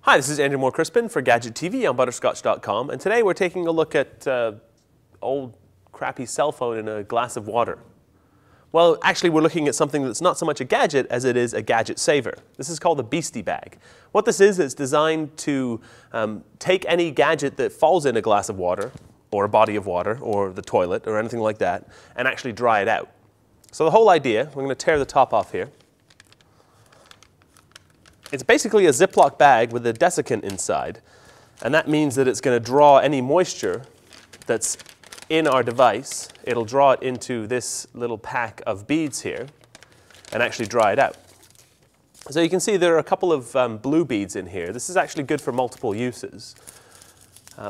Hi, this is Andrew Moore-Crispin for Gadget TV on Butterscotch.com, and today we're taking a look at old crappy cell phone in a glass of water. Well, actually we're looking at something that's not so much a gadget as it is a gadget saver. This is called the Bheestie Bag. What this is, it's designed to take any gadget that falls in a glass of water, or a body of water, or the toilet, or anything like that, and actually dry it out. So the whole idea, we're going to tear the top off here. It's basically a Ziploc bag with a desiccant inside, and that means that it's going to draw any moisture that's in our device. It'll draw it into this little pack of beads here and actually dry it out. So you can see there are a couple of blue beads in here. This is actually good for multiple uses.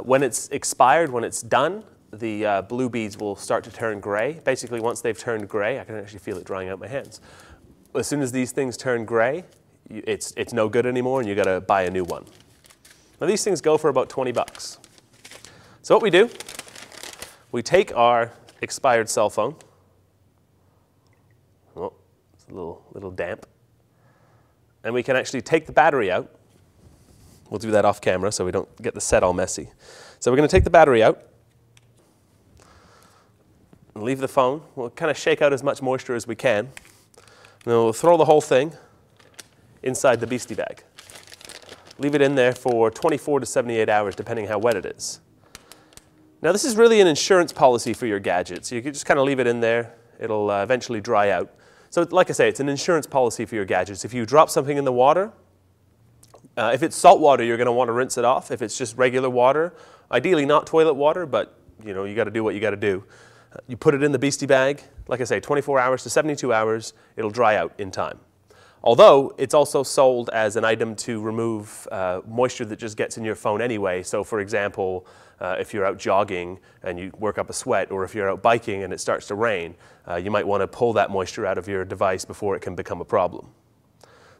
When it's expired, when it's done, the blue beads will start to turn gray. Basically, once they've turned gray, I can actually feel it drying out my hands. As soon as these things turn gray, it's no good anymore and you got to buy a new one. Now these things go for about 20 bucks. So what we do, we take our expired cell phone. Oh, it's a little damp. And we can actually take the battery out. We'll do that off camera so we don't get the set all messy. So we're going to take the battery out and leave the phone. We'll kind of shake out as much moisture as we can. And then we'll throw the whole thing inside the Bheestie Bag. Leave it in there for 24 to 78 hours, depending how wet it is. Now this is really an insurance policy for your gadget, so you can just kind of leave it in there. It'll eventually dry out. So like I say, it's an insurance policy for your gadgets. If you drop something in the water, if it's salt water, you're going to want to rinse it off. If it's just regular water, ideally not toilet water, but you know, you got to do what you got to do. You put it in the Bheestie Bag, like I say, 24 hours to 72 hours, it'll dry out in time. Although it's also sold as an item to remove moisture that just gets in your phone anyway. So for example, if you're out jogging and you work up a sweat, or if you're out biking and it starts to rain, you might want to pull that moisture out of your device before it can become a problem.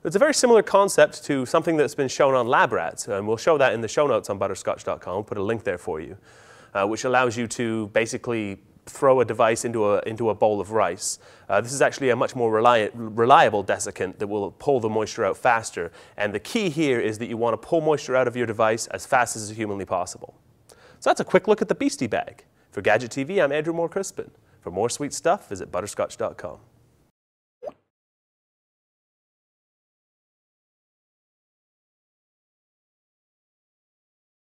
It's a very similar concept to something that's been shown on lab rats, and we'll show that in the show notes on Butterscotch.com. We'll put a link there for you, which allows you to basically throw a device into a bowl of rice. This is actually a much more reliable desiccant that will pull the moisture out faster. And the key here is that you want to pull moisture out of your device as fast as is humanly possible. So that's a quick look at the Bheestie Bag. For Gadget TV, I'm Andrew Moore-Crispin. For more sweet stuff, visit Butterscotch.com.